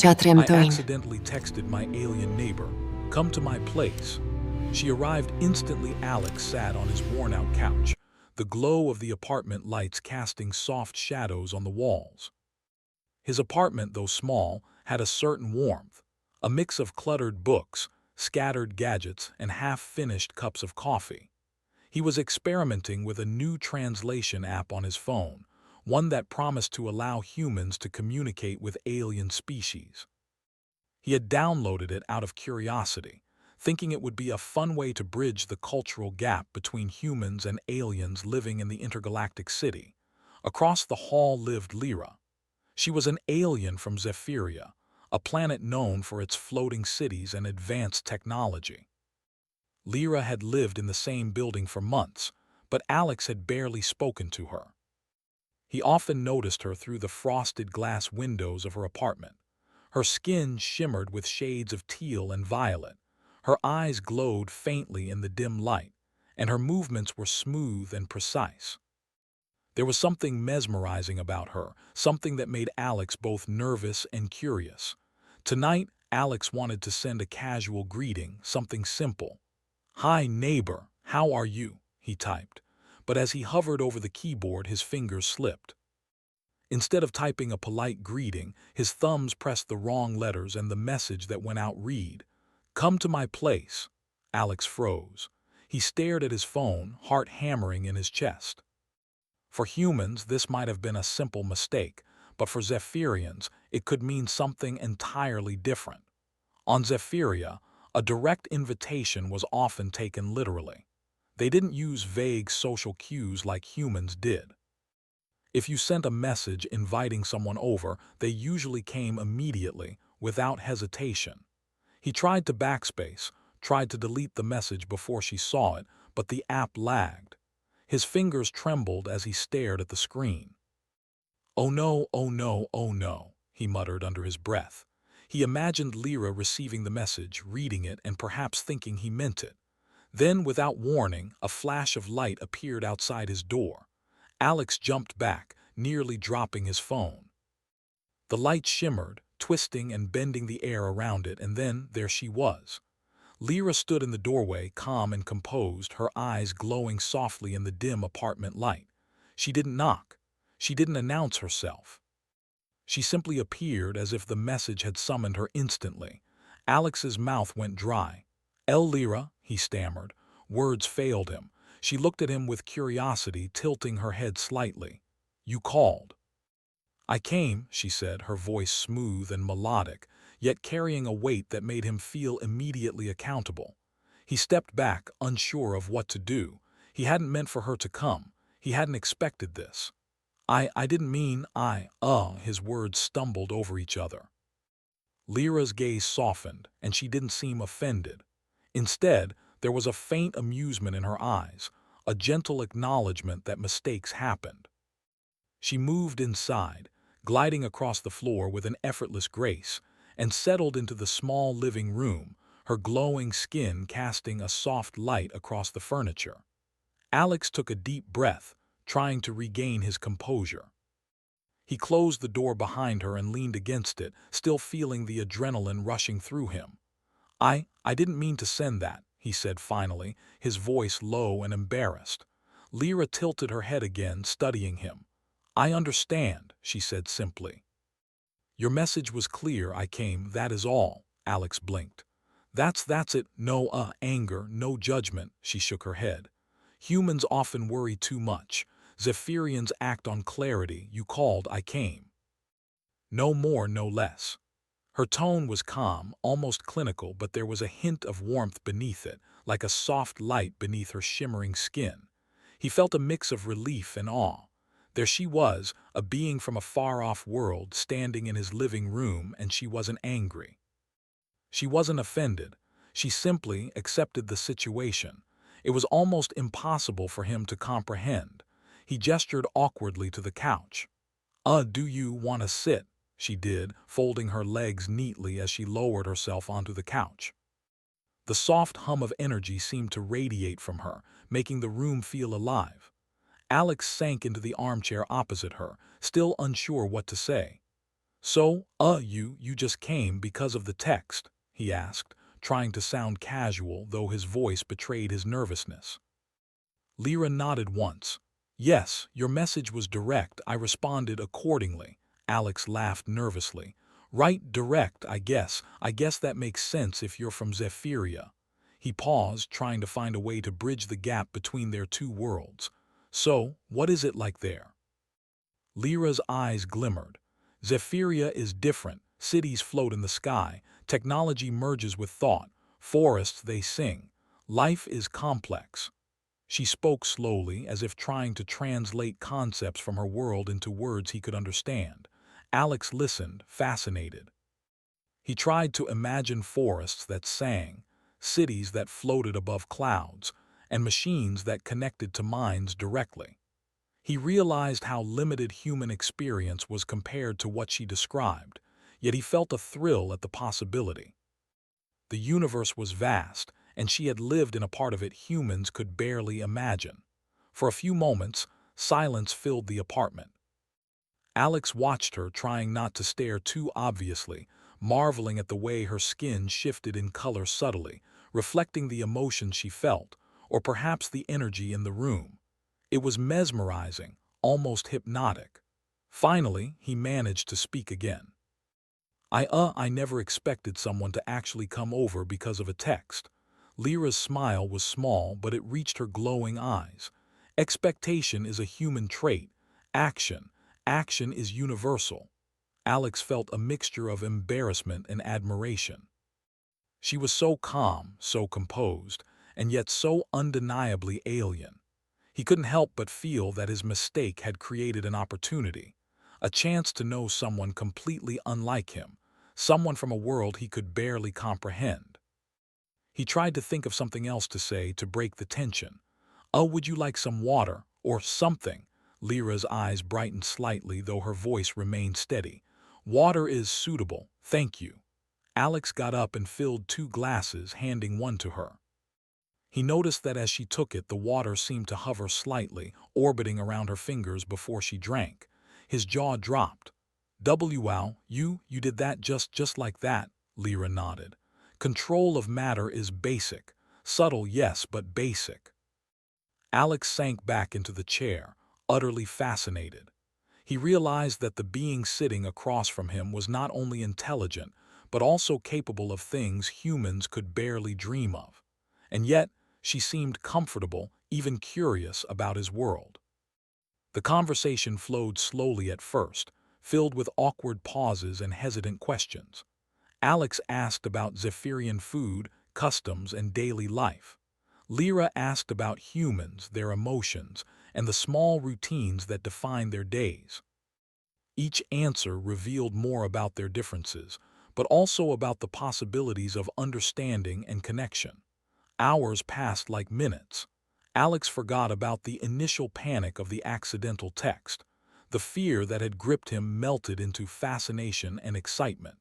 I Chatrem-toin. accidentally texted my alien neighbor, "Come to my place." She arrived instantly. Alex sat on his worn-out couch, the glow of the apartment lights casting soft shadows on the walls. His apartment, though small, had a certain warmth, a mix of cluttered books, scattered gadgets, and half-finished cups of coffee. He was experimenting with a new translation app on his phone, one that promised to allow humans to communicate with alien species. He had downloaded it out of curiosity, thinking it would be a fun way to bridge the cultural gap between humans and aliens living in the intergalactic city. Across the hall lived Lyra. She was an alien from Zephyria, a planet known for its floating cities and advanced technology. Lyra had lived in the same building for months, but Alex had barely spoken to her. He often noticed her through the frosted glass windows of her apartment. Her skin shimmered with shades of teal and violet. Her eyes glowed faintly in the dim light, and her movements were smooth and precise. There was something mesmerizing about her, something that made Alex both nervous and curious. Tonight, Alex wanted to send a casual greeting, something simple. "Hi, neighbor, how are you?" he typed. But as he hovered over the keyboard, his fingers slipped. Instead of typing a polite greeting, his thumbs pressed the wrong letters and the message that went out read, "Come to my place." Alex froze. He stared at his phone, heart hammering in his chest. For humans, this might have been a simple mistake, but for Zephyrians, it could mean something entirely different. On Zephyria, a direct invitation was often taken literally. They didn't use vague social cues like humans did. If you sent a message inviting someone over, they usually came immediately, without hesitation. He tried to backspace, tried to delete the message before she saw it, but the app lagged. His fingers trembled as he stared at the screen. "Oh no, oh no, oh no," he muttered under his breath. He imagined Lyra receiving the message, reading it, and perhaps thinking he meant it. Then, without warning, a flash of light appeared outside his door. Alex jumped back, nearly dropping his phone. The light shimmered, twisting and bending the air around it, and then there she was. Lyra stood in the doorway, calm and composed, her eyes glowing softly in the dim apartment light. She didn't knock. She didn't announce herself. She simply appeared as if the message had summoned her instantly. Alex's mouth went dry. "El Lyra," he stammered. Words failed him. She looked at him with curiosity, tilting her head slightly. "You called." "I came," she said, her voice smooth and melodic, yet carrying a weight that made him feel immediately accountable. He stepped back, unsure of what to do. He hadn't meant for her to come. He hadn't expected this. I didn't mean, his words stumbled over each other. Lyra's gaze softened, and she didn't seem offended. Instead, there was a faint amusement in her eyes, a gentle acknowledgement that mistakes happened. She moved inside, gliding across the floor with an effortless grace, and settled into the small living room, her glowing skin casting a soft light across the furniture. Alex took a deep breath, trying to regain his composure. He closed the door behind her and leaned against it, still feeling the adrenaline rushing through him. I didn't mean to send that," he said finally, his voice low and embarrassed. Lyra tilted her head again, studying him. "I understand," she said simply. "Your message was clear. I came, that is all." Alex blinked. That's it. No, anger, no judgment." She shook her head. "Humans often worry too much. Zephyrians act on clarity. You called, I came. No more, no less." Her tone was calm, almost clinical, but there was a hint of warmth beneath it, like a soft light beneath her shimmering skin. He felt a mix of relief and awe. There she was, a being from a far-off world, standing in his living room, and she wasn't angry. She wasn't offended. She simply accepted the situation. It was almost impossible for him to comprehend. He gestured awkwardly to the couch. Do you want to sit?" She did, folding her legs neatly as she lowered herself onto the couch. The soft hum of energy seemed to radiate from her, making the room feel alive. Alex sank into the armchair opposite her, still unsure what to say. So, you just came because of the text, he asked, trying to sound casual though his voice betrayed his nervousness. Lyra nodded once. Yes, your message was direct. I responded accordingly. Alex laughed nervously. Right, direct, I guess. I guess that makes sense if you're from Zephyria. He paused, trying to find a way to bridge the gap between their two worlds. So, what is it like there? Lyra's eyes glimmered. Zephyria is different. Cities float in the sky. Technology merges with thought. Forests, they sing. Life is complex. She spoke slowly, as if trying to translate concepts from her world into words he could understand. Alex listened, fascinated. He tried to imagine forests that sang, cities that floated above clouds, and machines that connected to minds directly. He realized how limited human experience was compared to what she described, yet he felt a thrill at the possibility. The universe was vast, and she had lived in a part of it humans could barely imagine. For a few moments, silence filled the apartment. Alex watched her, trying not to stare too obviously, marveling at the way her skin shifted in color subtly, reflecting the emotion she felt, or perhaps the energy in the room. It was mesmerizing, almost hypnotic. Finally, he managed to speak again. I never expected someone to actually come over because of a text. Lyra's smile was small, but it reached her glowing eyes. Expectation is a human trait. Action. Action is universal. Alex felt a mixture of embarrassment and admiration. She was so calm, so composed, and yet so undeniably alien. He couldn't help but feel that his mistake had created an opportunity, a chance to know someone completely unlike him, someone from a world he could barely comprehend. He tried to think of something else to say to break the tension. Oh, would you like some water, or something? Lyra's eyes brightened slightly, though her voice remained steady. Water is suitable, thank you. Alex got up and filled 2 glasses, handing one to her. He noticed that as she took it, the water seemed to hover slightly, orbiting around her fingers before she drank. His jaw dropped. Wow, you did that just like that, Lyra nodded. Control of matter is basic. Subtle, yes, but basic. Alex sank back into the chair, utterly fascinated. He realized that the being sitting across from him was not only intelligent, but also capable of things humans could barely dream of. And yet, she seemed comfortable, even curious about his world. The conversation flowed slowly at first, filled with awkward pauses and hesitant questions. Alex asked about Zephyrian food, customs, and daily life. Lyra asked about humans, their emotions, and the small routines that define their days. Each answer revealed more about their differences, but also about the possibilities of understanding and connection. Hours passed like minutes. Alex forgot about the initial panic of the accidental text. The fear that had gripped him melted into fascination and excitement.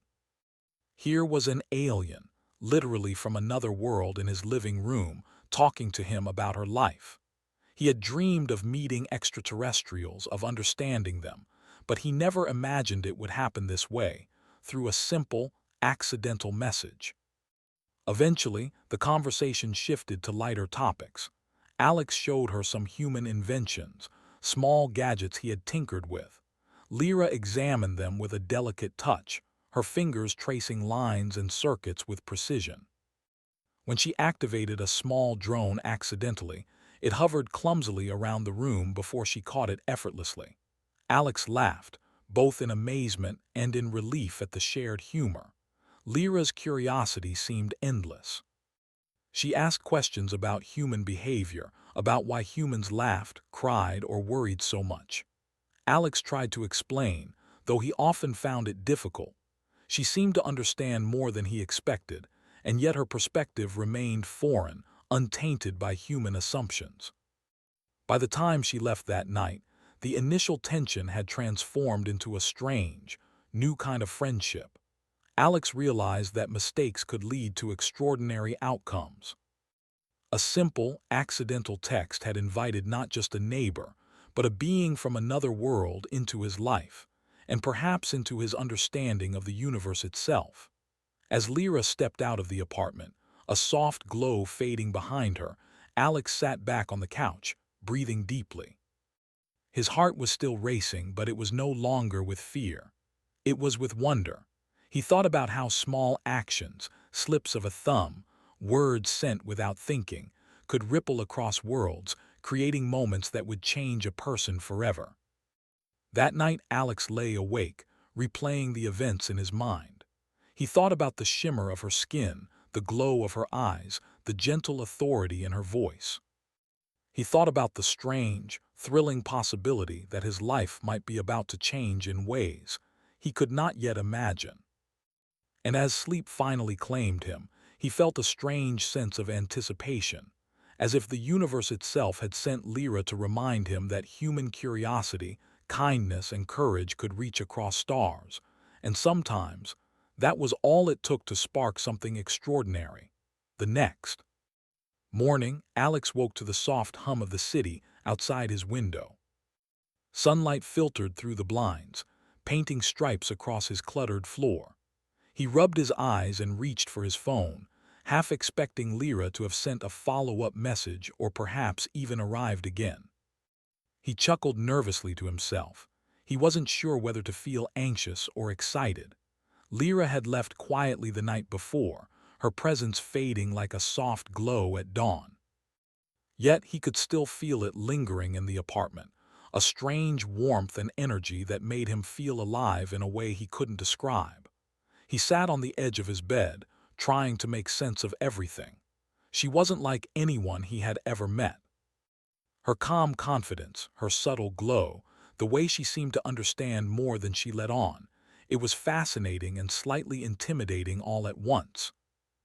Here was an alien, literally from another world in his living room, talking to him about her life. He had dreamed of meeting extraterrestrials, of understanding them, but he never imagined it would happen this way, through a simple, accidental message. Eventually, the conversation shifted to lighter topics. Alex showed her some human inventions, small gadgets he had tinkered with. Lyra examined them with a delicate touch, her fingers tracing lines and circuits with precision. When she activated a small drone accidentally, it hovered clumsily around the room before she caught it effortlessly. Alex laughed, both in amazement and in relief at the shared humor. Lyra's curiosity seemed endless. She asked questions about human behavior, about why humans laughed, cried, or worried so much. Alex tried to explain, though he often found it difficult. She seemed to understand more than he expected, and yet her perspective remained foreign, untainted by human assumptions. By the time she left that night, the initial tension had transformed into a strange, new kind of friendship. Alex realized that mistakes could lead to extraordinary outcomes. A simple, accidental text had invited not just a neighbor, but a being from another world into his life, and perhaps into his understanding of the universe itself. As Lyra stepped out of the apartment, a soft glow fading behind her, Alex sat back on the couch, breathing deeply. His heart was still racing, but it was no longer with fear. It was with wonder. He thought about how small actions, slips of a thumb, words sent without thinking, could ripple across worlds, creating moments that would change a person forever. That night Alex lay awake, replaying the events in his mind. He thought about the shimmer of her skin, the glow of her eyes, the gentle authority in her voice. He thought about the strange, thrilling possibility that his life might be about to change in ways he could not yet imagine. And as sleep finally claimed him, he felt a strange sense of anticipation, as if the universe itself had sent Lyra to remind him that human curiosity, kindness, and courage could reach across stars, and sometimes that was all it took to spark something extraordinary. The next morning, Alex woke to the soft hum of the city outside his window. Sunlight filtered through the blinds, painting stripes across his cluttered floor. He rubbed his eyes and reached for his phone, half expecting Lyra to have sent a follow-up message or perhaps even arrived again. He chuckled nervously to himself. He wasn't sure whether to feel anxious or excited. Lyra had left quietly the night before, her presence fading like a soft glow at dawn. Yet he could still feel it lingering in the apartment, a strange warmth and energy that made him feel alive in a way he couldn't describe. He sat on the edge of his bed, trying to make sense of everything. She wasn't like anyone he had ever met. Her calm confidence, her subtle glow, the way she seemed to understand more than she let on, it was fascinating and slightly intimidating all at once.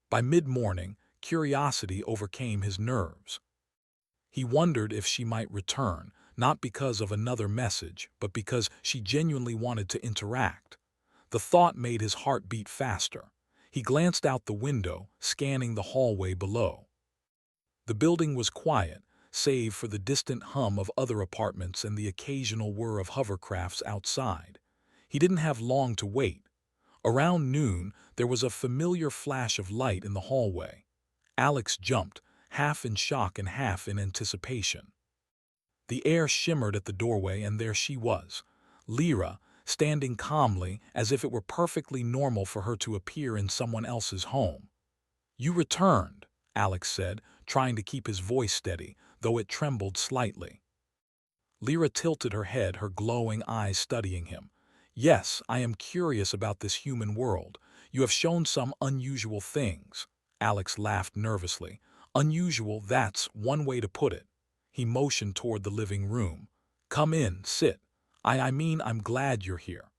By mid-morning, curiosity overcame his nerves. He wondered if she might return, not because of another message, but because she genuinely wanted to interact. The thought made his heart beat faster. He glanced out the window, scanning the hallway below. The building was quiet, save for the distant hum of other apartments and the occasional whir of hovercrafts outside. He didn't have long to wait. Around noon, there was a familiar flash of light in the hallway. Alex jumped, half in shock and half in anticipation. The air shimmered at the doorway, and there she was, Lyra, standing calmly as if it were perfectly normal for her to appear in someone else's home. "You returned," Alex said, trying to keep his voice steady, though it trembled slightly. Lyra tilted her head, her glowing eyes studying him. "Yes, I am curious about this human world. You have shown some unusual things." Alex laughed nervously. "Unusual, that's one way to put it." He motioned toward the living room. "Come in, sit. I mean, I'm glad you're here."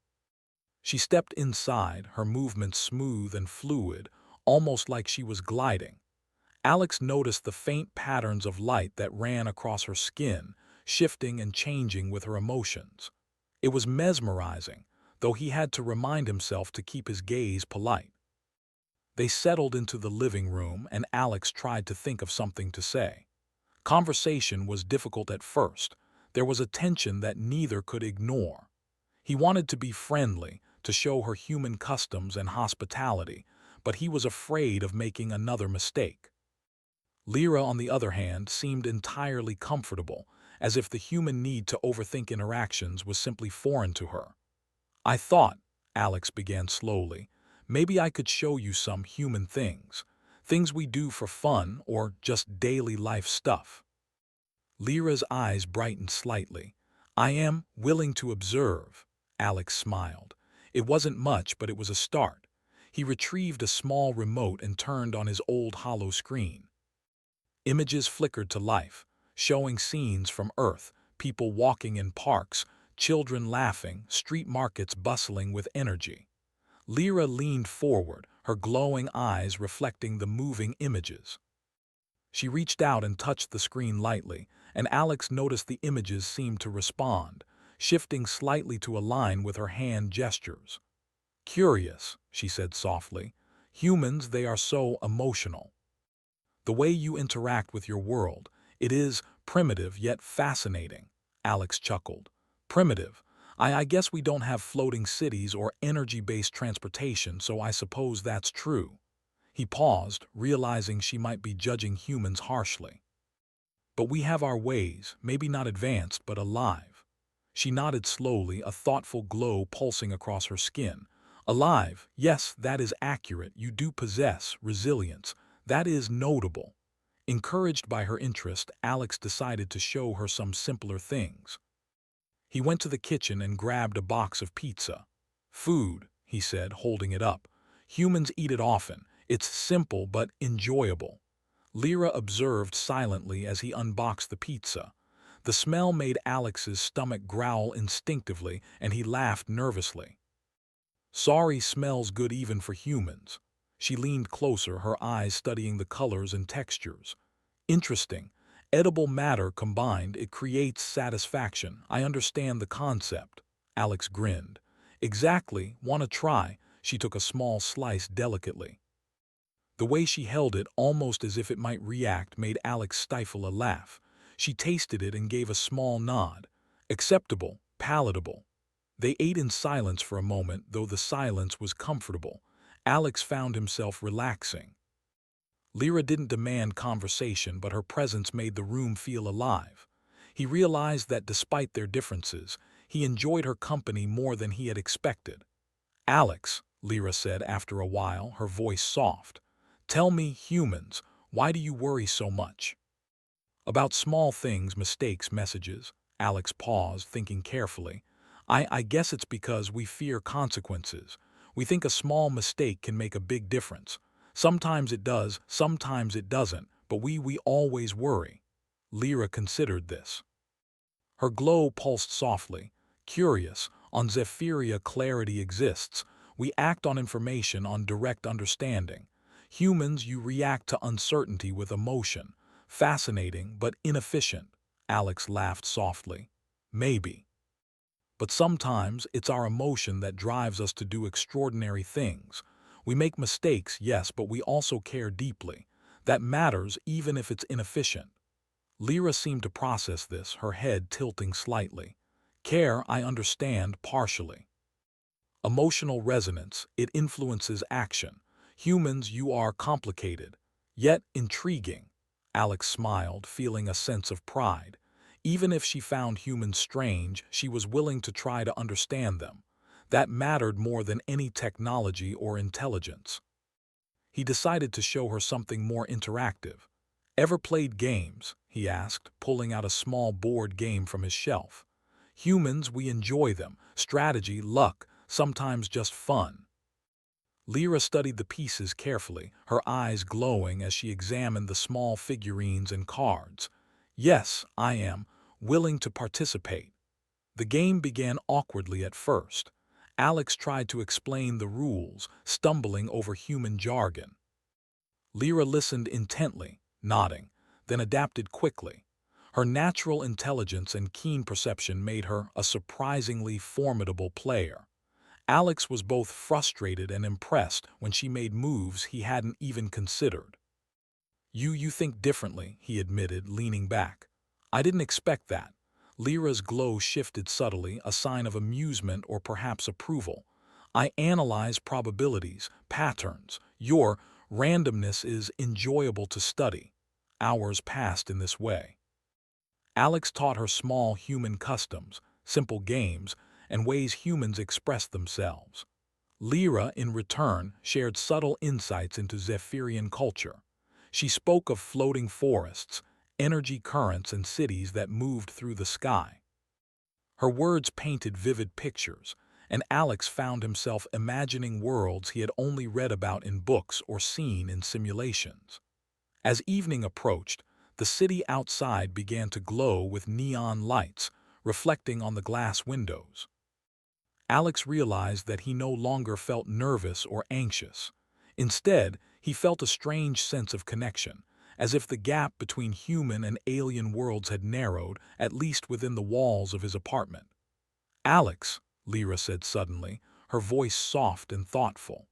She stepped inside, her movements smooth and fluid, almost like she was gliding. Alex noticed the faint patterns of light that ran across her skin, shifting and changing with her emotions. It was mesmerizing, though he had to remind himself to keep his gaze polite. They settled into the living room, and Alex tried to think of something to say. Conversation was difficult at first. There was a tension that neither could ignore. He wanted to be friendly, to show her human customs and hospitality, but he was afraid of making another mistake. Lyra, on the other hand, seemed entirely comfortable, as if the human need to overthink interactions was simply foreign to her. "I thought," Alex began slowly, "maybe I could show you some human things. Things we do for fun or just daily life stuff." Lyra's eyes brightened slightly. "I am willing to observe," Alex smiled. It wasn't much, but it was a start. He retrieved a small remote and turned on his old hollow screen. Images flickered to life, showing scenes from Earth, people walking in parks, children laughing, street markets bustling with energy. Lyra leaned forward, her glowing eyes reflecting the moving images. She reached out and touched the screen lightly, and Alex noticed the images seemed to respond, shifting slightly to align with her hand gestures. "Curious," she said softly. "Humans, they are so emotional. The way you interact with your world, it is primitive yet fascinating." Alex chuckled. "Primitive. I guess we don't have floating cities or energy-based transportation, so I suppose that's true. He paused, realizing she might be judging humans harshly. But we have our ways, maybe not advanced, but alive. She nodded slowly, a thoughtful glow pulsing across her skin. Alive, yes, that is accurate. You do possess resilience. That is notable. Encouraged by her interest, Alex decided to show her some simpler things. He went to the kitchen and grabbed a box of pizza. Food, he said, holding it up. Humans eat it often. It's simple but enjoyable. Lyra observed silently as he unboxed the pizza. The smell made Alex's stomach growl instinctively, and he laughed nervously. Sorry smells good even for humans. She leaned closer, her eyes studying the colors and textures. Interesting. Edible matter combined, it creates satisfaction. I understand the concept. Alex grinned. Exactly. Want to try? She took a small slice delicately. The way she held it, almost as if it might react, made Alex stifle a laugh. She tasted it and gave a small nod. Acceptable, palatable. They ate in silence for a moment, though the silence was comfortable. Alex found himself relaxing. Lyra didn't demand conversation, but her presence made the room feel alive. He realized that despite their differences, he enjoyed her company more than he had expected. Alex, Lyra said after a while, her voice soft. Tell me, humans, why do you worry so much? About small things, mistakes, messages. Alex paused, thinking carefully. I guess it's because we fear consequences. We think a small mistake can make a big difference. Sometimes it does, sometimes it doesn't, but we always worry. Lyra considered this. Her glow pulsed softly. Curious, on Zephyria clarity exists. We act on information, on direct understanding. Humans, you react to uncertainty with emotion. Fascinating, but inefficient. Alex laughed softly. Maybe. But sometimes it's our emotion that drives us to do extraordinary things. We make mistakes, yes, but we also care deeply. That matters even if it's inefficient. Lyra seemed to process this, her head tilting slightly. Care, I understand, partially. Emotional resonance, it influences action. Humans, you are complicated, yet intriguing. Alex smiled, feeling a sense of pride. Even if she found humans strange, she was willing to try to understand them. That mattered more than any technology or intelligence. He decided to show her something more interactive. Ever played games? He asked, pulling out a small board game from his shelf. Humans, we enjoy them. Strategy, luck, sometimes just fun. Lyra studied the pieces carefully, her eyes glowing as she examined the small figurines and cards. Yes, I am willing to participate. The game began awkwardly at first. Alex tried to explain the rules, stumbling over human jargon. Lyra listened intently, nodding, then adapted quickly. Her natural intelligence and keen perception made her a surprisingly formidable player. Alex was both frustrated and impressed when she made moves he hadn't even considered. You think differently, he admitted, leaning back. I didn't expect that. Lyra's glow shifted subtly, a sign of amusement or perhaps approval. I analyze probabilities, patterns. Your randomness is enjoyable to study. Hours passed in this way. Alex taught her small human customs, simple games, and ways humans express themselves. Lyra, in return, shared subtle insights into Zephyrian culture. She spoke of floating forests, energy currents, and cities that moved through the sky. Her words painted vivid pictures, and Alex found himself imagining worlds he had only read about in books or seen in simulations. As evening approached, the city outside began to glow with neon lights, reflecting on the glass windows. Alex realized that he no longer felt nervous or anxious. Instead, he felt a strange sense of connection, as if the gap between human and alien worlds had narrowed, at least within the walls of his apartment. Alex, Lyra said suddenly, her voice soft and thoughtful.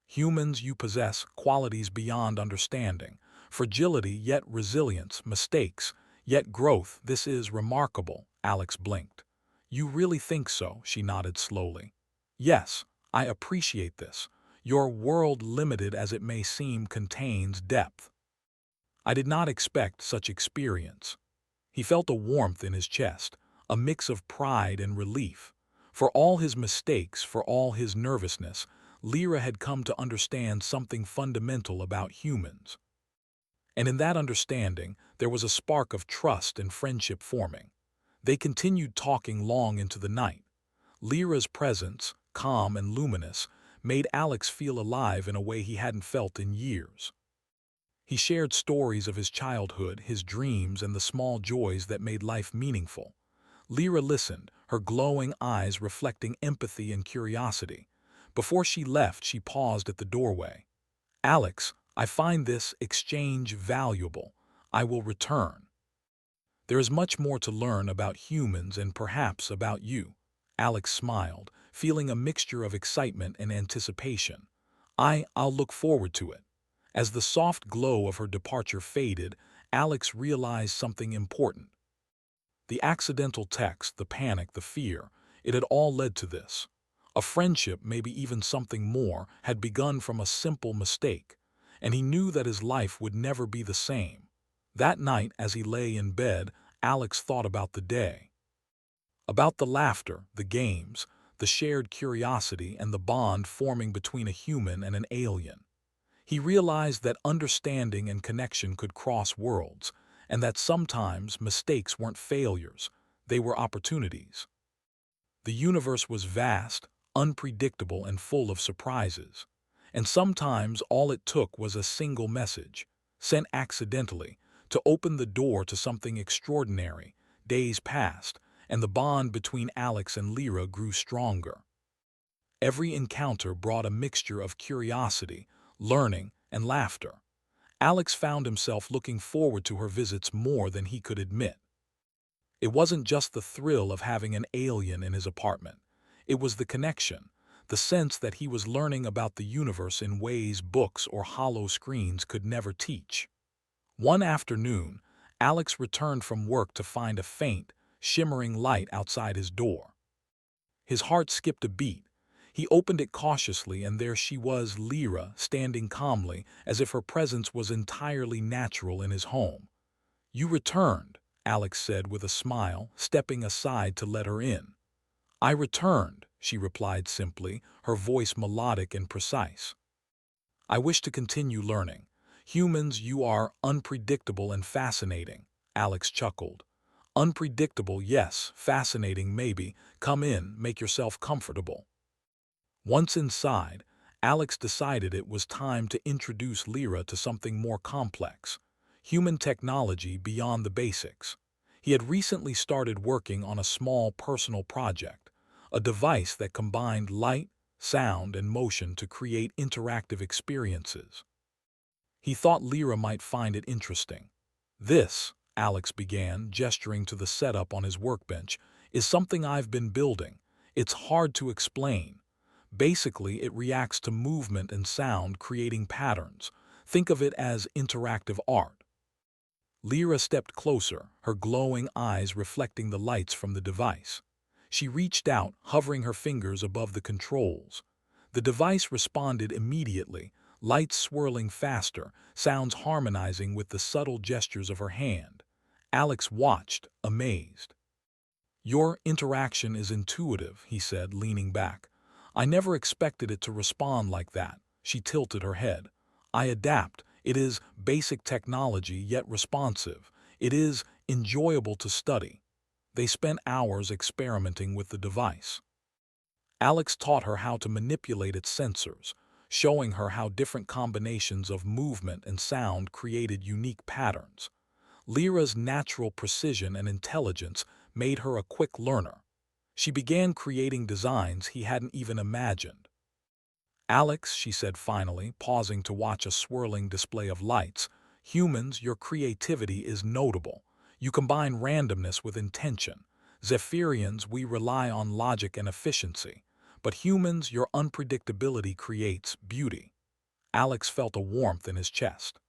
Humans, you possess qualities beyond understanding. Fragility, yet resilience. Mistakes, yet growth. This is remarkable. Alex blinked. You really think so? She nodded slowly. Yes, I appreciate this. Your world, limited as it may seem, contains depth. I did not expect such experience. He felt a warmth in his chest, a mix of pride and relief. For all his mistakes, for all his nervousness, Lyra had come to understand something fundamental about humans. And in that understanding, there was a spark of trust and friendship forming. They continued talking long into the night. Lyra's presence, calm and luminous, made Alex feel alive in a way he hadn't felt in years. He shared stories of his childhood, his dreams, and the small joys that made life meaningful. Lyra listened, her glowing eyes reflecting empathy and curiosity. Before she left, she paused at the doorway. Alex, I find this exchange valuable. I will return. There is much more to learn about humans and perhaps about you. Alex smiled, feeling a mixture of excitement and anticipation. I'll look forward to it. As the soft glow of her departure faded, Alex realized something important. The accidental text, the panic, the fear, it had all led to this. A friendship, maybe even something more, had begun from a simple mistake, and he knew that his life would never be the same. That night, as he lay in bed, Alex thought about the day. About the laughter, the games, the shared curiosity, and the bond forming between a human and an alien. He realized that understanding and connection could cross worlds, and that sometimes mistakes weren't failures, they were opportunities. The universe was vast, unpredictable, and full of surprises. And sometimes all it took was a single message, sent accidentally, to open the door to something extraordinary. Days passed, and the bond between Alex and Lyra grew stronger. Every encounter brought a mixture of curiosity, learning, and laughter. Alex found himself looking forward to her visits more than he could admit. It wasn't just the thrill of having an alien in his apartment. It was the connection, the sense that he was learning about the universe in ways books or hollow screens could never teach. One afternoon, Alex returned from work to find a faint, shimmering light outside his door. His heart skipped a beat. He opened it cautiously, and there she was, Lyra, standing calmly, as if her presence was entirely natural in his home. "You returned," Alex said with a smile, stepping aside to let her in. "I returned," she replied simply, her voice melodic and precise. "I wish to continue learning. Humans, you are unpredictable and fascinating," Alex chuckled. "Unpredictable, yes, fascinating, maybe. Come in, make yourself comfortable." Once inside, Alex decided it was time to introduce Lyra to something more complex, human technology beyond the basics. He had recently started working on a small personal project, a device that combined light, sound, and motion to create interactive experiences. He thought Lyra might find it interesting. "This," Alex began, gesturing to the setup on his workbench, "is something I've been building. It's hard to explain. Basically, it reacts to movement and sound, creating patterns. Think of it as interactive art." Lyra stepped closer, her glowing eyes reflecting the lights from the device. She reached out, hovering her fingers above the controls. The device responded immediately, lights swirling faster, sounds harmonizing with the subtle gestures of her hand. Alex watched, amazed. "Your interaction is intuitive," he said, leaning back. "I never expected it to respond like that." She tilted her head. "I adapt. It is basic technology, yet responsive. It is enjoyable to study." They spent hours experimenting with the device. Alex taught her how to manipulate its sensors, showing her how different combinations of movement and sound created unique patterns. Lyra's natural precision and intelligence made her a quick learner. She began creating designs he hadn't even imagined. "Alex," she said finally, pausing to watch a swirling display of lights, "humans, your creativity is notable. You combine randomness with intention. Zephyrians, we rely on logic and efficiency. But humans, your unpredictability creates beauty." Alex felt a warmth in his chest.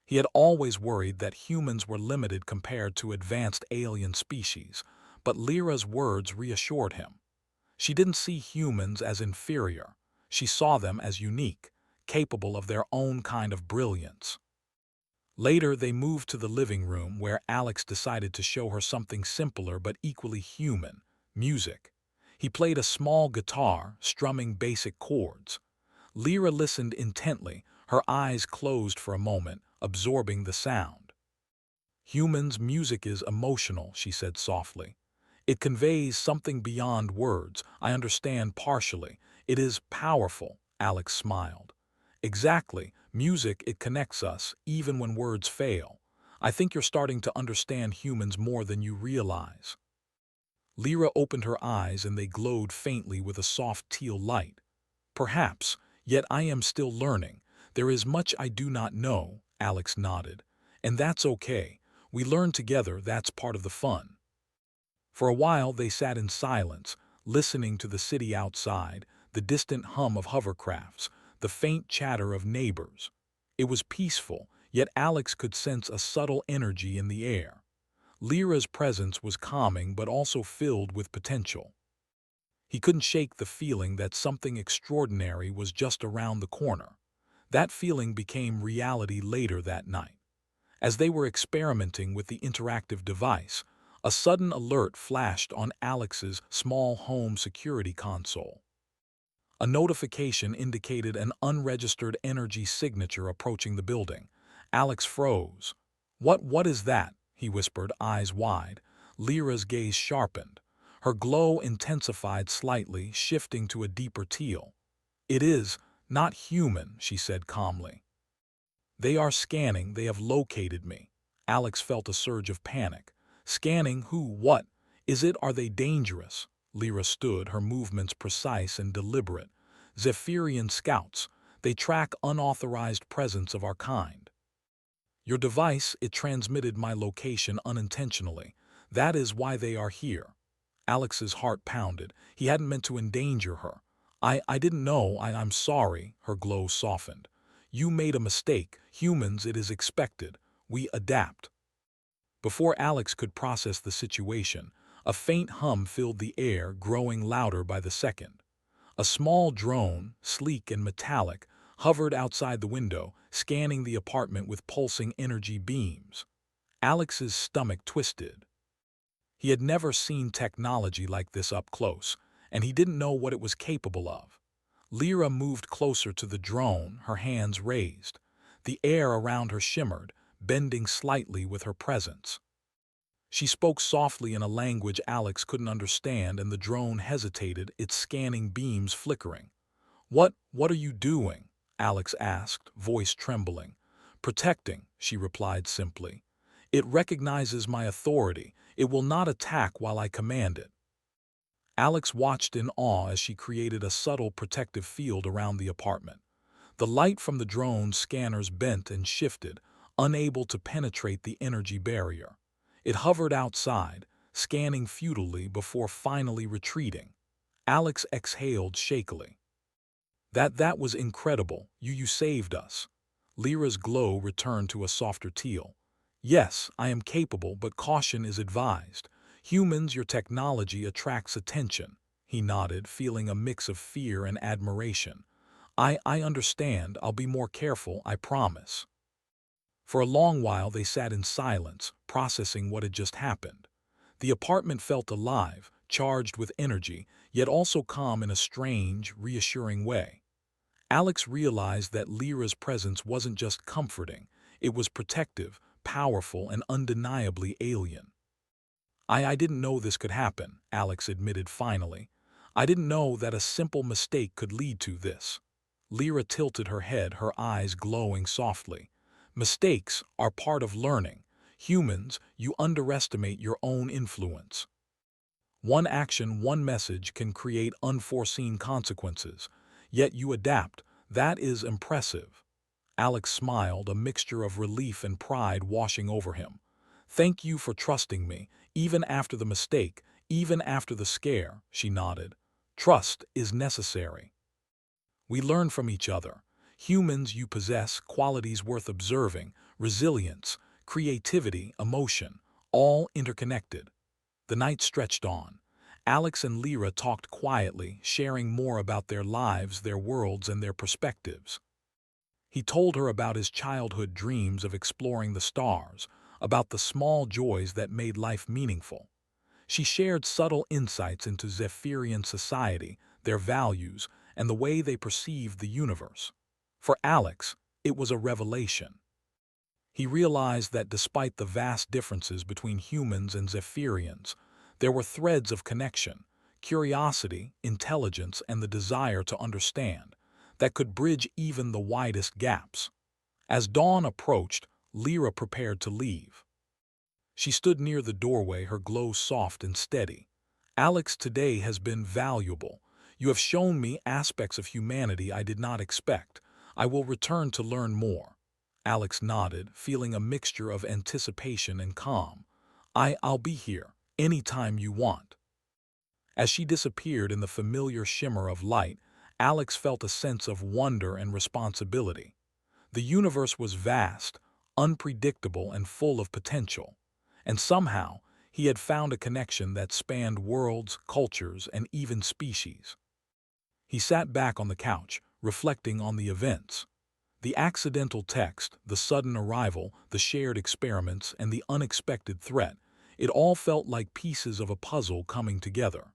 He had always worried that humans were limited compared to advanced alien species, but Lyra's words reassured him. She didn't see humans as inferior. She saw them as unique, capable of their own kind of brilliance. Later, they moved to the living room where Alex decided to show her something simpler but equally human: music. He played a small guitar, strumming basic chords. Lyra listened intently, her eyes closed for a moment, absorbing the sound. "Humans' music is emotional," she said softly. "It conveys something beyond words. I understand partially. It is powerful," Alex smiled. "Exactly. Music, it connects us, even when words fail. I think you're starting to understand humans more than you realize." Lyra opened her eyes and they glowed faintly with a soft teal light. "Perhaps, yet I am still learning. There is much I do not know," Alex nodded. "And that's okay. We learn together, that's part of the fun." For a while they sat in silence, listening to the city outside, the distant hum of hovercrafts, the faint chatter of neighbors. It was peaceful, yet Alex could sense a subtle energy in the air. Lyra's presence was calming but also filled with potential. He couldn't shake the feeling that something extraordinary was just around the corner. That feeling became reality later that night. As they were experimenting with the interactive device, a sudden alert flashed on Alex's small home security console. A notification indicated an unregistered energy signature approaching the building. Alex froze. What is that?" he whispered, eyes wide. Lyra's gaze sharpened. Her glow intensified slightly, shifting to a deeper teal. "It is not human," she said calmly. "They are scanning. They have located me." Alex felt a surge of panic. "Scanning who? What? Are they dangerous?" Lyra stood, her movements precise and deliberate. "Zephyrian scouts. They track unauthorized presence of our kind. Your device, it transmitted my location unintentionally. That is why they are here." Alex's heart pounded. He hadn't meant to endanger her. I didn't know. I'm sorry." Her glow softened. "You made a mistake. Humans, it is expected. We adapt." Before Alex could process the situation, a faint hum filled the air, growing louder by the second. A small drone, sleek and metallic, hovered outside the window, scanning the apartment with pulsing energy beams. Alex's stomach twisted. He had never seen technology like this up close, and he didn't know what it was capable of. Lyra moved closer to the drone, her hands raised. The air around her shimmered, bending slightly with her presence. She spoke softly in a language Alex couldn't understand, and the drone hesitated, its scanning beams flickering. What are you doing?" Alex asked, voice trembling. "Protecting," she replied simply. "It recognizes my authority. It will not attack while I command it." Alex watched in awe as she created a subtle protective field around the apartment. The light from the drone's scanners bent and shifted, unable to penetrate the energy barrier. It hovered outside, scanning futilely before finally retreating. Alex exhaled shakily. That was incredible. You saved us." Lyra's glow returned to a softer teal. "Yes, I am capable, but caution is advised. Humans, your technology attracts attention." He nodded, feeling a mix of fear and admiration. I understand. I'll be more careful, I promise." For a long while they sat in silence, processing what had just happened. The apartment felt alive, charged with energy, yet also calm in a strange, reassuring way. Alex realized that Lyra's presence wasn't just comforting, it was protective, powerful, and undeniably alien. I didn't know this could happen," Alex admitted finally. "I didn't know that a simple mistake could lead to this." Lyra tilted her head, her eyes glowing softly. "Mistakes are part of learning. Humans, you underestimate your own influence. One action, one message can create unforeseen consequences. Yet you adapt. That is impressive." Alex smiled, a mixture of relief and pride washing over him. "Thank you for trusting me, even after the mistake, even after the scare," she nodded. "Trust is necessary. We learn from each other. Humans, you possess qualities worth observing: resilience, creativity, emotion, all interconnected." The night stretched on. Alex and Lyra talked quietly, sharing more about their lives, their worlds, and their perspectives. He told her about his childhood dreams of exploring the stars, about the small joys that made life meaningful. She shared subtle insights into Zephyrian society, their values, and the way they perceived the universe. For Alex, it was a revelation. He realized that despite the vast differences between humans and Zephyrians, there were threads of connection, curiosity, intelligence, and the desire to understand that could bridge even the widest gaps. As dawn approached, Lyra prepared to leave. She stood near the doorway, her glow soft and steady. "Alex, today has been valuable. You have shown me aspects of humanity I did not expect. I will return to learn more." Alex nodded, feeling a mixture of anticipation and calm. I'll be here, anytime you want." As she disappeared in the familiar shimmer of light, Alex felt a sense of wonder and responsibility. The universe was vast, unpredictable, and full of potential. And somehow, he had found a connection that spanned worlds, cultures, and even species. He sat back on the couch, reflecting on the events. The accidental text, the sudden arrival, the shared experiments, and the unexpected threat, it all felt like pieces of a puzzle coming together.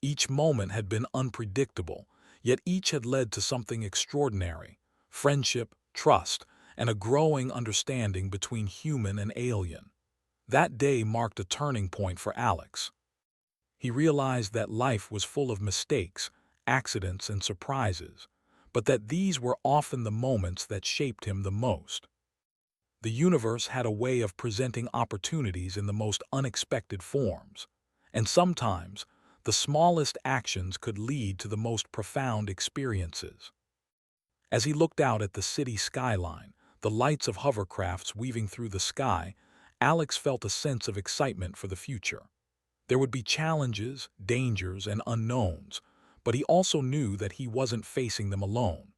Each moment had been unpredictable, yet each had led to something extraordinary: friendship, trust, and a growing understanding between human and alien. That day marked a turning point for Alex. He realized that life was full of mistakes, accidents, and surprises, but that these were often the moments that shaped him the most. The universe had a way of presenting opportunities in the most unexpected forms, and sometimes the smallest actions could lead to the most profound experiences. As he looked out at the city skyline, the lights of hovercrafts weaving through the sky, Alex felt a sense of excitement for the future. There would be challenges, dangers, and unknowns, but he also knew that he wasn't facing them alone.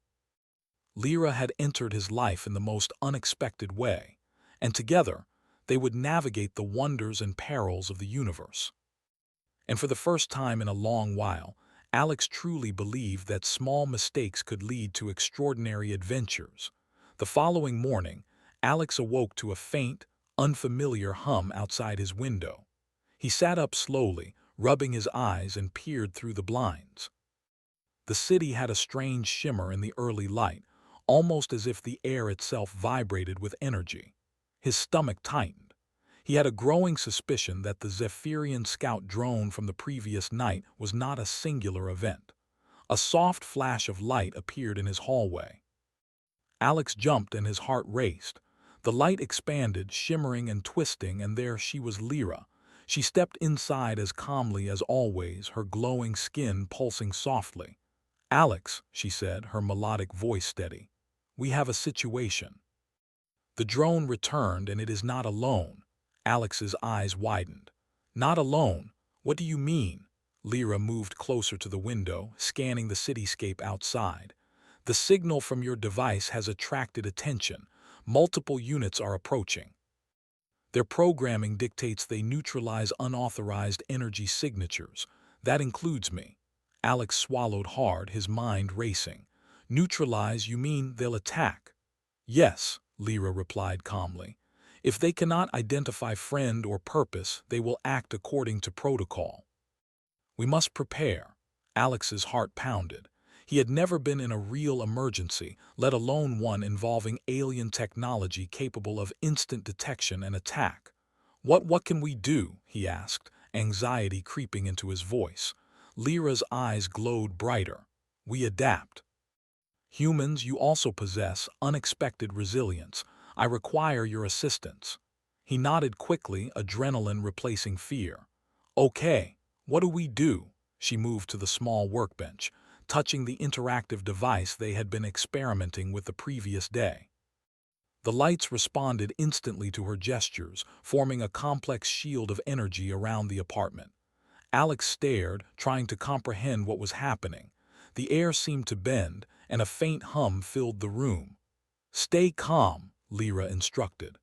Lyra had entered his life in the most unexpected way, and together they would navigate the wonders and perils of the universe. And for the first time in a long while, Alex truly believed that small mistakes could lead to extraordinary adventures. The following morning, Alex awoke to a faint, unfamiliar hum outside his window. He sat up slowly, rubbing his eyes, and peered through the blinds. The city had a strange shimmer in the early light, almost as if the air itself vibrated with energy. His stomach tightened. He had a growing suspicion that the Zephyrian scout drone from the previous night was not a singular event. A soft flash of light appeared in his hallway. Alex jumped and his heart raced. The light expanded, shimmering and twisting, and there she was, Lyra. She stepped inside as calmly as always, her glowing skin pulsing softly. "Alex," she said, her melodic voice steady, "we have a situation." The drone returned, and it is not alone. Alex's eyes widened. "Not alone? What do you mean?" Lyra moved closer to the window, scanning the cityscape outside. "The signal from your device has attracted attention. Multiple units are approaching. Their programming dictates they neutralize unauthorized energy signatures. That includes me." Alex swallowed hard, his mind racing. "Neutralize, you mean they'll attack?" "Yes," Lyra replied calmly. "If they cannot identify friend or purpose, they will act according to protocol. We must prepare." Alex's heart pounded. He had never been in a real emergency, let alone one involving alien technology capable of instant detection and attack. What can we do?" he asked, anxiety creeping into his voice. Lyra's eyes glowed brighter. "We adapt. Humans, you also possess unexpected resilience. I require your assistance." He nodded quickly, adrenaline replacing fear. "Okay, what do we do?" She moved to the small workbench, touching the interactive device they had been experimenting with the previous day. The lights responded instantly to her gestures, forming a complex shield of energy around the apartment. Alex stared, trying to comprehend what was happening. The air seemed to bend, and a faint hum filled the room. "Stay calm," Lyra instructed.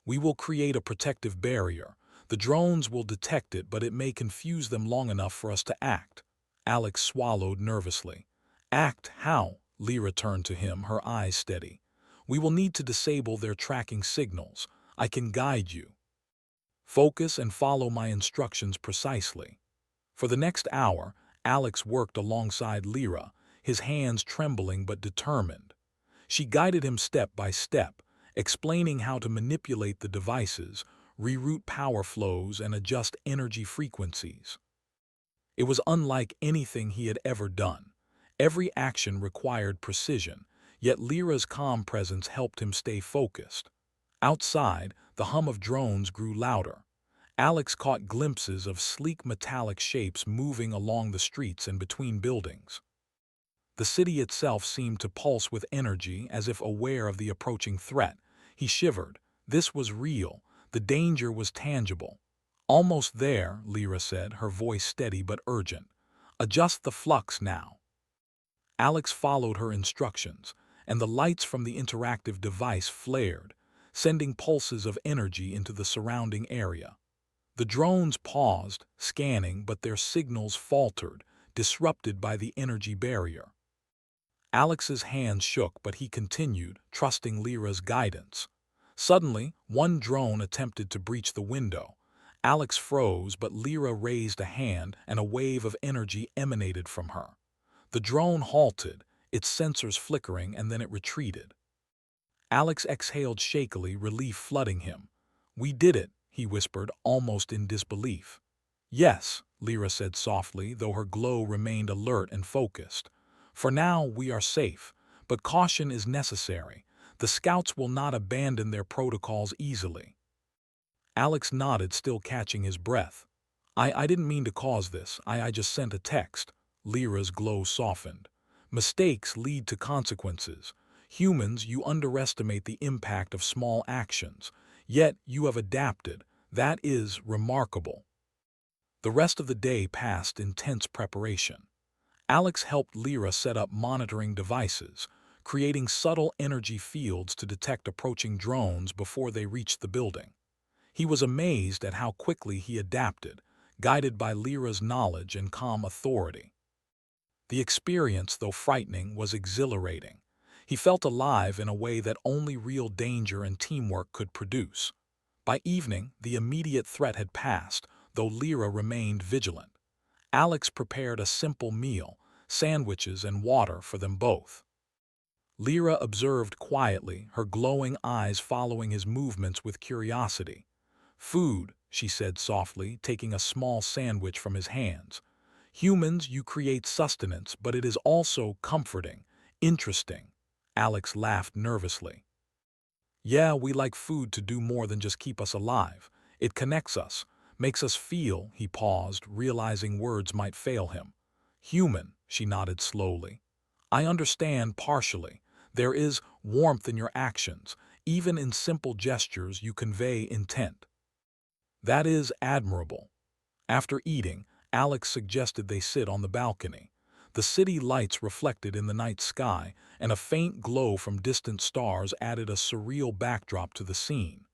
"We will create a protective barrier. The drones will detect it, but it may confuse them long enough for us to act. Alex swallowed nervously. Act how? Lyra turned to him, her eyes steady. We will need to disable their tracking signals. I can guide you. Focus and follow my instructions precisely. For the next hour, Alex worked alongside Lyra, his hands trembling but determined. She guided him step by step, explaining how to manipulate the devices, reroute power flows, and adjust energy frequencies. It was unlike anything he had ever done. Every action required precision, yet Lyra's calm presence helped him stay focused. Outside, the hum of drones grew louder. Alex caught glimpses of sleek metallic shapes moving along the streets and between buildings. The city itself seemed to pulse with energy, as if aware of the approaching threat. He shivered. This was real. The danger was tangible. Almost there, Lyra said, her voice steady but urgent. Adjust the flux now. Alex followed her instructions, and the lights from the interactive device flared, sending pulses of energy into the surrounding area. The drones paused, scanning, but their signals faltered, disrupted by the energy barrier. Alex's hands shook, but he continued, trusting Lyra's guidance. Suddenly, one drone attempted to breach the window. Alex froze, but Lyra raised a hand, and a wave of energy emanated from her. The drone halted, its sensors flickering, and then it retreated. Alex exhaled shakily, relief flooding him. We did it, he whispered, almost in disbelief. Yes, Lyra said softly, though her glow remained alert and focused. For now, we are safe, but caution is necessary. The scouts will not abandon their protocols easily. Alex nodded, still catching his breath. I didn't mean to cause this. I just sent a text. Lyra's glow softened. Mistakes lead to consequences. Humans, you underestimate the impact of small actions. Yet you have adapted. That is remarkable. The rest of the day passed in tense preparation. Alex helped Lyra set up monitoring devices, creating subtle energy fields to detect approaching drones before they reached the building. He was amazed at how quickly he adapted, guided by Lyra's knowledge and calm authority. The experience, though frightening, was exhilarating. He felt alive in a way that only real danger and teamwork could produce. By evening, the immediate threat had passed, though Lyra remained vigilant. Alex prepared a simple meal, sandwiches and water for them both. Lyra observed quietly, her glowing eyes following his movements with curiosity. Food, she said softly, taking a small sandwich from his hands. Humans, you create sustenance, but it is also comforting, interesting. Alex laughed nervously. Yeah, we like food to do more than just keep us alive. It connects us, makes us feel. He paused, realizing words might fail him. Human, she nodded slowly. I understand partially. There is warmth in your actions. Even in simple gestures, you convey intent. That is admirable. After eating, Alex suggested they sit on the balcony. The city lights reflected in the night sky, and a faint glow from distant stars added a surreal backdrop to the scene.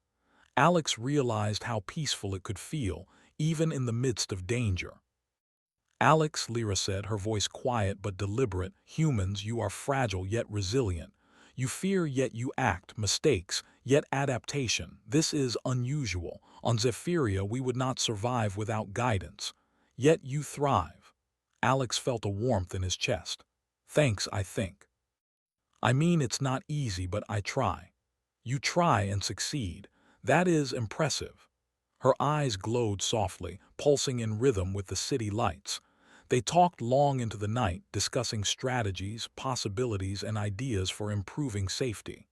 Alex realized how peaceful it could feel, even in the midst of danger. Alex, Lyra said, her voice quiet but deliberate, humans, you are fragile yet resilient. You fear yet you act, mistakes, yet adaptation. This is unusual. On Zephyria we would not survive without guidance. Yet you thrive. Alex felt a warmth in his chest. Thanks, I think. I mean, it's not easy, but I try. You try and succeed. That is impressive. Her eyes glowed softly, pulsing in rhythm with the city lights. They talked long into the night, discussing strategies, possibilities, and ideas for improving safety.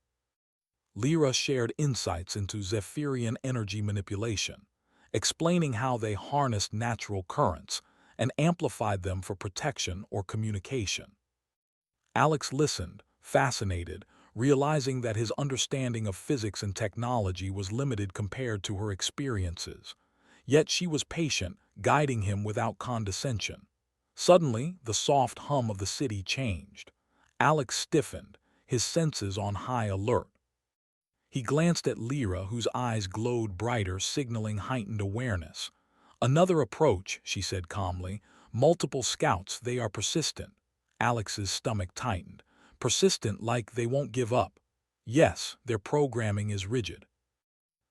Lyra shared insights into Zephyrian energy manipulation, explaining how they harnessed natural currents and amplified them for protection or communication. Alex listened, fascinated, realizing that his understanding of physics and technology was limited compared to her experiences. Yet she was patient, guiding him without condescension. Suddenly, the soft hum of the city changed. Alex stiffened, his senses on high alert. He glanced at Lyra, whose eyes glowed brighter, signaling heightened awareness. "Another approach," she said calmly. "Multiple scouts, they are persistent." Alex's stomach tightened. "Persistent like they won't give up." "Yes, their programming is rigid.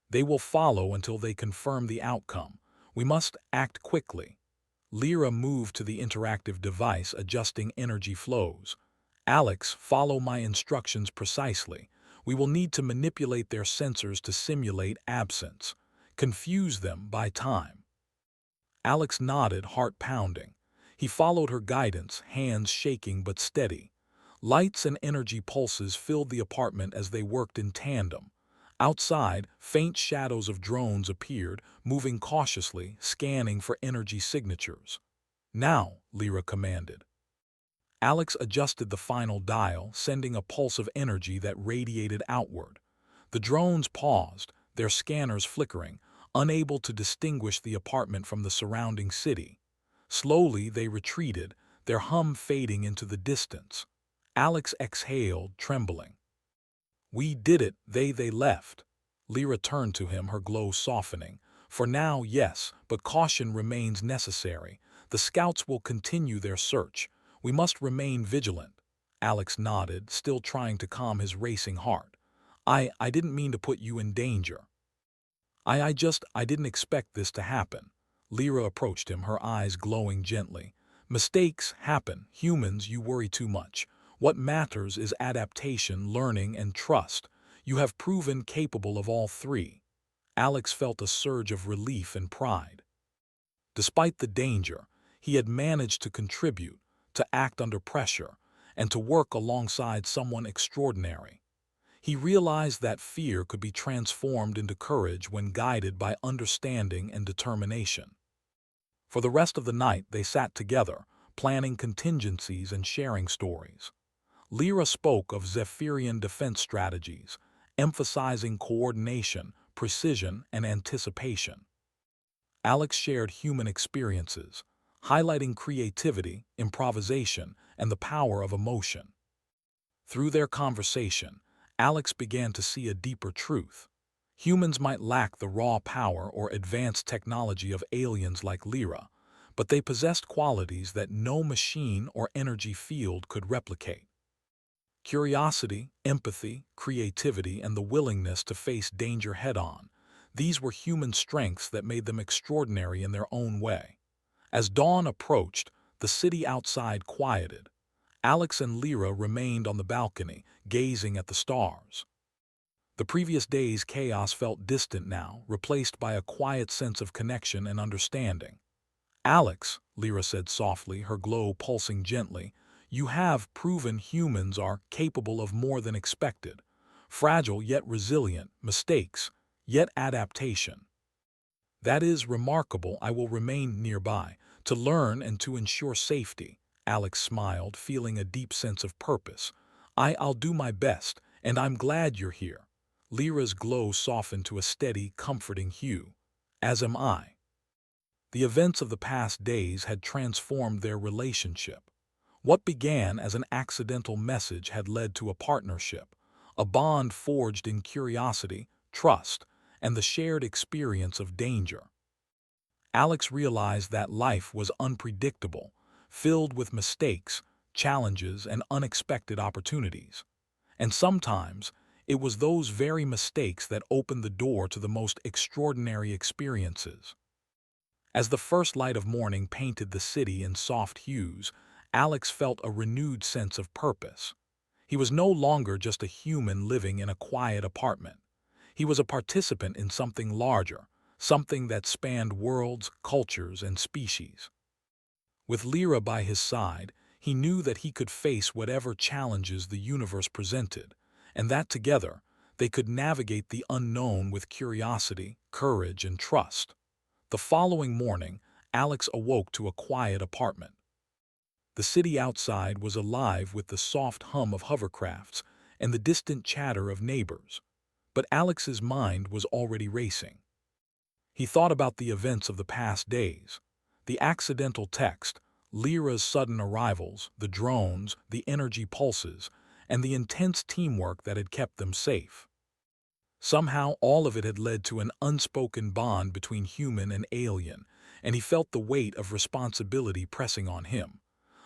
They will follow until they confirm the outcome. We must act quickly." Lyra moved to the interactive device, adjusting energy flows. "Alex, follow my instructions precisely. We will need to manipulate their sensors to simulate absence. Confuse them by time." Alex nodded, heart pounding. He followed her guidance, hands shaking but steady. Lights and energy pulses filled the apartment as they worked in tandem. Outside, faint shadows of drones appeared, moving cautiously, scanning for energy signatures. "Now," Lyra commanded. Alex adjusted the final dial, sending a pulse of energy that radiated outward. The drones paused, their scanners flickering, unable to distinguish the apartment from the surrounding city. Slowly they retreated, their hum fading into the distance. Alex exhaled, trembling. "We did it, they left." Lyra turned to him, her glow softening. "For now, yes, but caution remains necessary. The scouts will continue their search. We must remain vigilant." Alex nodded, still trying to calm his racing heart. I didn't mean to put you in danger. I didn't expect this to happen." Lyra approached him, her eyes glowing gently. "Mistakes happen. Humans, you worry too much. What matters is adaptation, learning, and trust. You have proven capable of all three." Alex felt a surge of relief and pride. Despite the danger, he had managed to contribute, to act under pressure, and to work alongside someone extraordinary. He realized that fear could be transformed into courage when guided by understanding and determination. For the rest of the night, they sat together, planning contingencies and sharing stories. Lyra spoke of Zephyrian defense strategies, emphasizing coordination, precision, and anticipation. Alex shared human experiences, highlighting creativity, improvisation, and the power of emotion. Through their conversation, Alex began to see a deeper truth. Humans might lack the raw power or advanced technology of aliens like Lyra, but they possessed qualities that no machine or energy field could replicate. Curiosity, empathy, creativity, and the willingness to face danger head-on. These were human strengths that made them extraordinary in their own way. As dawn approached, the city outside quieted. Alex and Lyra remained on the balcony, gazing at the stars. The previous day's chaos felt distant now, replaced by a quiet sense of connection and understanding. "Alex," Lyra said softly, her glow pulsing gently, "you have proven humans are capable of more than expected. Fragile yet resilient, mistakes, yet adaptation. That is remarkable. I will remain nearby, to learn and to ensure safety." Alex smiled, feeling a deep sense of purpose. I'll do my best, and I'm glad you're here." Lyra's glow softened to a steady, comforting hue. "As am I." The events of the past days had transformed their relationship. What began as an accidental message had led to a partnership, a bond forged in curiosity, trust, and the shared experience of danger. Alex realized that life was unpredictable, filled with mistakes, challenges, and unexpected opportunities. And sometimes, it was those very mistakes that opened the door to the most extraordinary experiences. As the first light of morning painted the city in soft hues, Alex felt a renewed sense of purpose. He was no longer just a human living in a quiet apartment. He was a participant in something larger, something that spanned worlds, cultures, and species. With Lyra by his side, he knew that he could face whatever challenges the universe presented, and that together, they could navigate the unknown with curiosity, courage, and trust. The following morning, Alex awoke to a quiet apartment. The city outside was alive with the soft hum of hovercrafts and the distant chatter of neighbors. But Alex's mind was already racing. He thought about the events of the past days, the accidental text, Lyra's sudden arrivals, the drones, the energy pulses, and the intense teamwork that had kept them safe. Somehow, all of it had led to an unspoken bond between human and alien, and he felt the weight of responsibility pressing on him.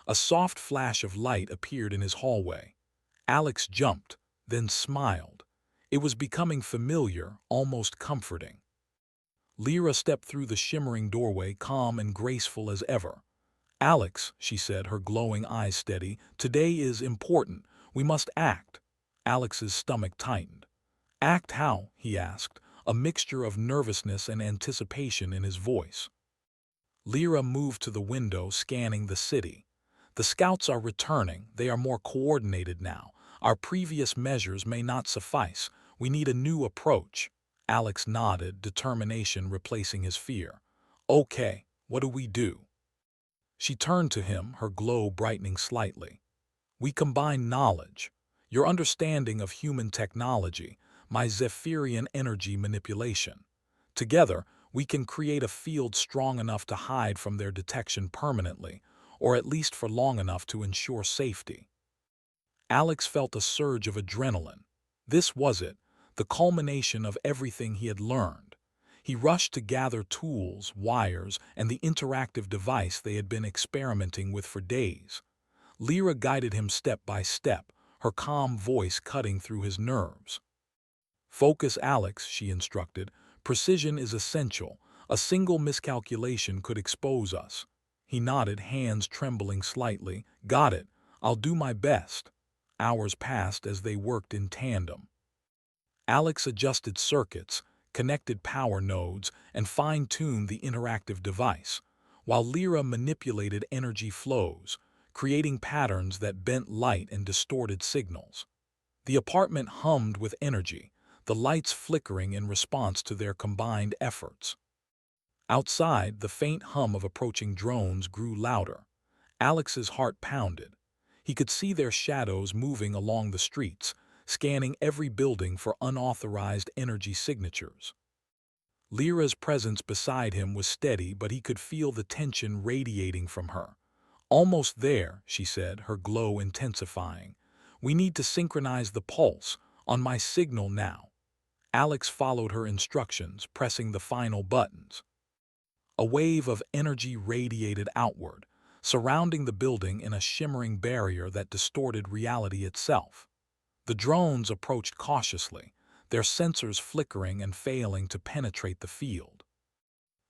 A soft flash of light appeared in his hallway. Alex jumped, then smiled. It was becoming familiar, almost comforting. Lyra stepped through the shimmering doorway, calm and graceful as ever. "Alex," she said, her glowing eyes steady, "today is important. We must act." Alex's stomach tightened. "Act how?" he asked, a mixture of nervousness and anticipation in his voice. Lyra moved to the window, scanning the city. "The scouts are returning. They are more coordinated now. Our previous measures may not suffice. We need a new approach." Alex nodded, determination replacing his fear. "Okay, what do we do?" She turned to him, her glow brightening slightly. "We combine knowledge. Your understanding of human technology, my Zephyrian energy manipulation. Together, we can create a field strong enough to hide from their detection permanently, or at least for long enough to ensure safety." Alex felt a surge of adrenaline. This was it, the culmination of everything he had learned. He rushed to gather tools, wires, and the interactive device they had been experimenting with for days. Lyra guided him step by step, her calm voice cutting through his nerves. "Focus, Alex," she instructed. "Precision is essential. A single miscalculation could expose us." He nodded, hands trembling slightly. "Got it. I'll do my best." Hours passed as they worked in tandem. Alex adjusted circuits, connected power nodes, and fine-tuned the interactive device, while Lyra manipulated energy flows, creating patterns that bent light and distorted signals. The apartment hummed with energy, the lights flickering in response to their combined efforts. Outside, the faint hum of approaching drones grew louder. Alex's heart pounded. He could see their shadows moving along the streets, scanning every building for unauthorized energy signatures. Lyra's presence beside him was steady, but he could feel the tension radiating from her. "Almost there," she said, her glow intensifying. "We need to synchronize the pulse. On my signal now." Alex followed her instructions, pressing the final buttons. A wave of energy radiated outward, surrounding the building in a shimmering barrier that distorted reality itself. The drones approached cautiously, their sensors flickering and failing to penetrate the field.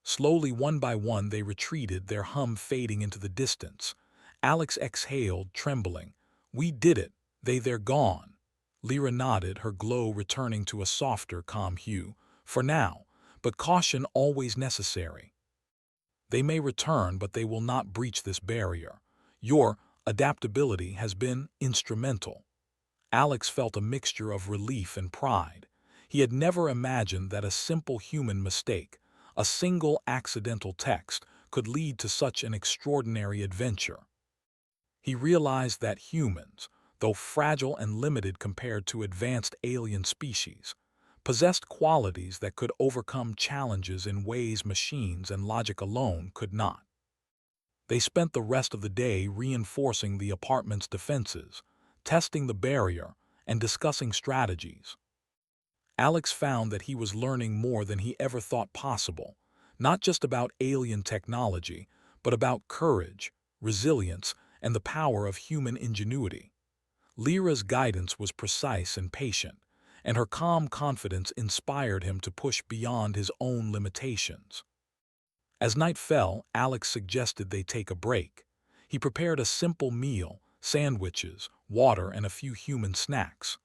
Slowly, one by one, they retreated, their hum fading into the distance. Alex exhaled, trembling. "We did it. They're gone." Lyra nodded, her glow returning to a softer, calm hue. "For now, but caution always necessary. They may return, but they will not breach this barrier. Your adaptability has been instrumental." Alex felt a mixture of relief and pride. He had never imagined that a simple human mistake, a single accidental text, could lead to such an extraordinary adventure. He realized that humans, though fragile and limited compared to advanced alien species, possessed qualities that could overcome challenges in ways machines and logic alone could not. They spent the rest of the day reinforcing the apartment's defenses, testing the barrier, and discussing strategies. Alex found that he was learning more than he ever thought possible, not just about alien technology, but about courage, resilience, and the power of human ingenuity. Lyra's guidance was precise and patient, and her calm confidence inspired him to push beyond his own limitations. As night fell, Alex suggested they take a break. He prepared a simple meal, sandwiches, water, and a few human snacks.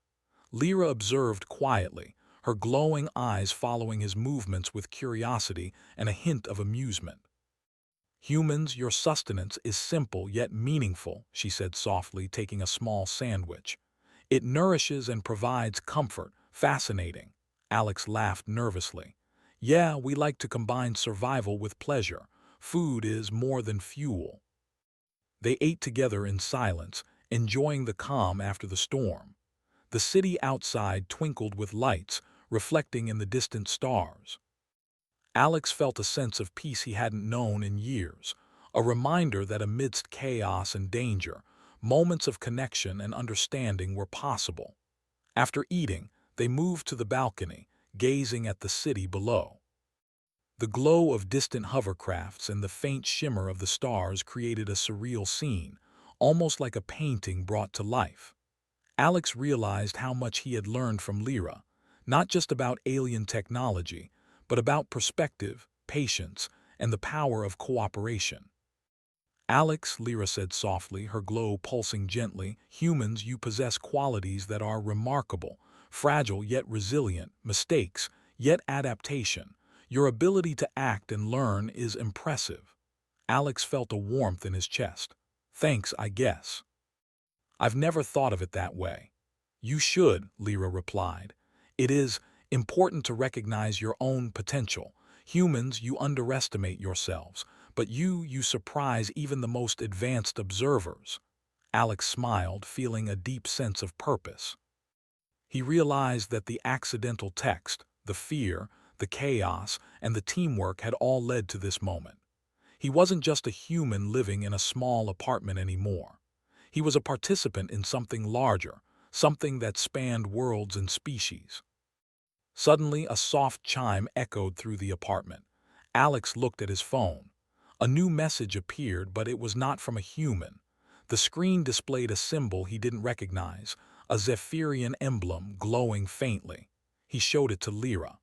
Lyra observed quietly, her glowing eyes following his movements with curiosity and a hint of amusement. "Humans, your sustenance is simple yet meaningful," she said softly, taking a small sandwich. "It nourishes and provides comfort. Fascinating." Alex laughed nervously. "Yeah, we like to combine survival with pleasure. Food is more than fuel." They ate together in silence, enjoying the calm after the storm. The city outside twinkled with lights, reflecting in the distant stars. Alex felt a sense of peace he hadn't known in years, a reminder that amidst chaos and danger, moments of connection and understanding were possible. After eating, they moved to the balcony, gazing at the city below. The glow of distant hovercrafts and the faint shimmer of the stars created a surreal scene, almost like a painting brought to life. Alex realized how much he had learned from Lyra, not just about alien technology, but about perspective, patience, and the power of cooperation. Alex, Lyra said softly, her glow pulsing gently, humans, you possess qualities that are remarkable, fragile yet resilient, mistakes, yet adaptation. Your ability to act and learn is impressive. Alex felt a warmth in his chest. Thanks, I guess. I've never thought of it that way. You should, Lyra replied. It is important to recognize your own potential. Humans, you underestimate yourselves, but you surprise even the most advanced observers. Alex smiled, feeling a deep sense of purpose. He realized that the accidental text, the fear, the chaos, and the teamwork had all led to this moment. He wasn't just a human living in a small apartment anymore. He was a participant in something larger, something that spanned worlds and species. Suddenly, a soft chime echoed through the apartment. Alex looked at his phone. A new message appeared, but it was not from a human. The screen displayed a symbol he didn't recognize, a Zephyrian emblem glowing faintly. He showed it to Lyra.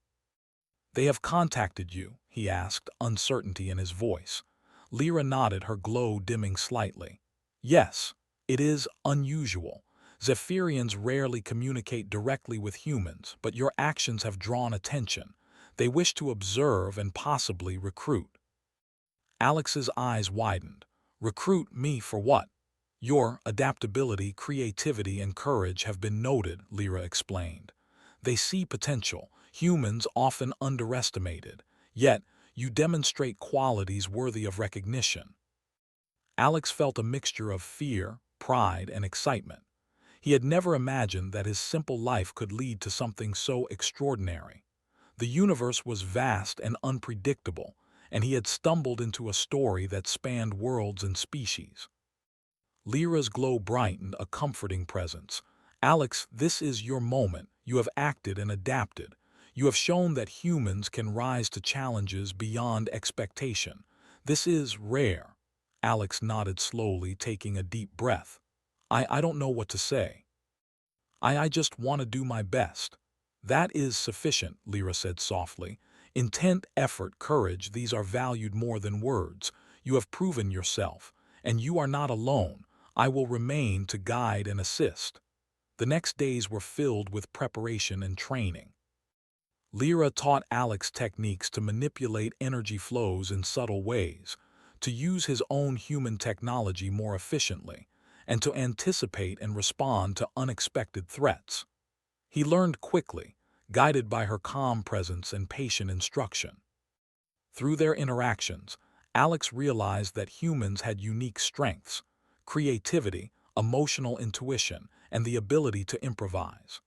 "They have contacted you?" he asked, uncertainty in his voice. Lyra nodded, her glow dimming slightly. "Yes, it is unusual. Zephyrians rarely communicate directly with humans, but your actions have drawn attention. They wish to observe and possibly recruit." Alex's eyes widened. "Recruit me for what?" "Your adaptability, creativity, and courage have been noted," Lyra explained. "They see potential, humans often underestimated, yet you demonstrate qualities worthy of recognition." Alex felt a mixture of fear, pride, and excitement. He had never imagined that his simple life could lead to something so extraordinary. The universe was vast and unpredictable, and he had stumbled into a story that spanned worlds and species. Lyra's glow brightened, a comforting presence. "Alex, this is your moment. You have acted and adapted. You have shown that humans can rise to challenges beyond expectation. This is rare." Alex nodded slowly, taking a deep breath. I don't know what to say. I just want to do my best." "That is sufficient," Lyra said softly. "Intent, effort, courage, these are valued more than words. You have proven yourself, and you are not alone. I will remain to guide and assist." The next days were filled with preparation and training. Lyra taught Alex techniques to manipulate energy flows in subtle ways, to use his own human technology more efficiently, and to anticipate and respond to unexpected threats. He learned quickly, guided by her calm presence and patient instruction. Through their interactions, Alex realized that humans had unique strengths: creativity, emotional intuition, and the ability to improvise.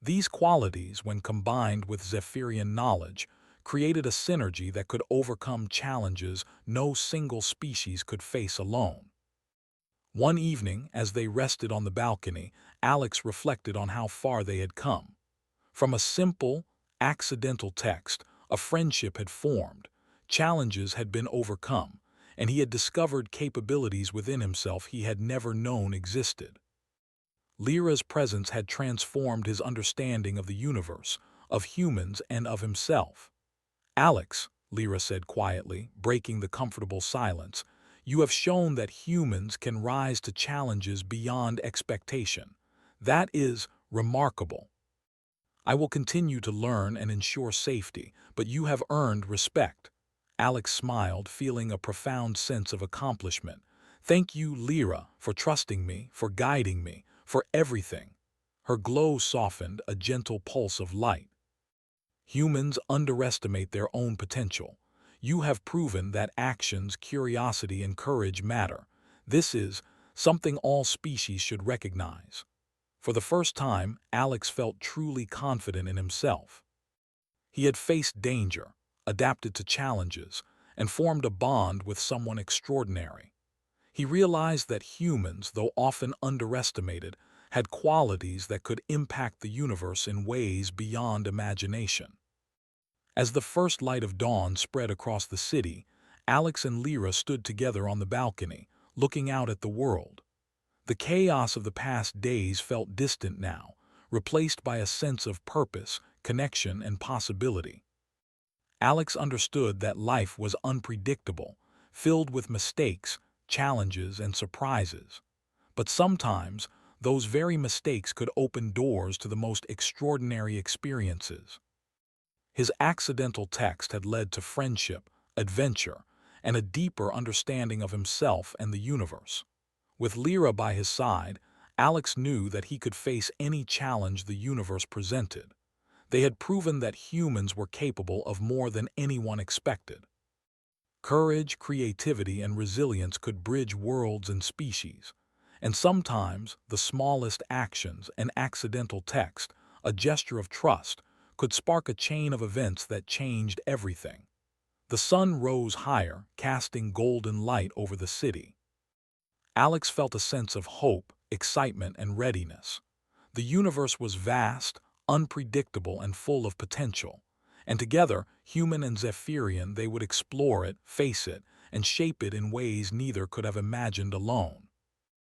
These qualities, when combined with Zephyrian knowledge, created a synergy that could overcome challenges no single species could face alone. One evening, as they rested on the balcony, Alex reflected on how far they had come. From a simple, accidental text, a friendship had formed, challenges had been overcome, and he had discovered capabilities within himself he had never known existed. Lyra's presence had transformed his understanding of the universe, of humans, and of himself. "Alex," Lyra said quietly, breaking the comfortable silence, "you have shown that humans can rise to challenges beyond expectation. That is remarkable. I will continue to learn and ensure safety, but you have earned respect." Alex smiled, feeling a profound sense of accomplishment. "Thank you, Lyra, for trusting me, for guiding me, for everything." Her glow softened, a gentle pulse of light. "Humans underestimate their own potential. You have proven that actions, curiosity, and courage matter. This is something all species should recognize." For the first time, Alex felt truly confident in himself. He had faced danger, adapted to challenges, and formed a bond with someone extraordinary. He realized that humans, though often underestimated, had qualities that could impact the universe in ways beyond imagination. As the first light of dawn spread across the city, Alex and Lyra stood together on the balcony, looking out at the world. The chaos of the past days felt distant now, replaced by a sense of purpose, connection, and possibility. Alex understood that life was unpredictable, filled with mistakes, challenges, and surprises. But sometimes, those very mistakes could open doors to the most extraordinary experiences. His accidental text had led to friendship, adventure, and a deeper understanding of himself and the universe. With Lyra by his side, Alex knew that he could face any challenge the universe presented. They had proven that humans were capable of more than anyone expected. Courage, creativity, and resilience could bridge worlds and species. And sometimes, the smallest actions, an accidental text, a gesture of trust, could spark a chain of events that changed everything. The sun rose higher, casting golden light over the city. Alex felt a sense of hope, excitement, and readiness. The universe was vast, unpredictable, and full of potential. And together, human and Zephyrian, they would explore it, face it, and shape it in ways neither could have imagined alone.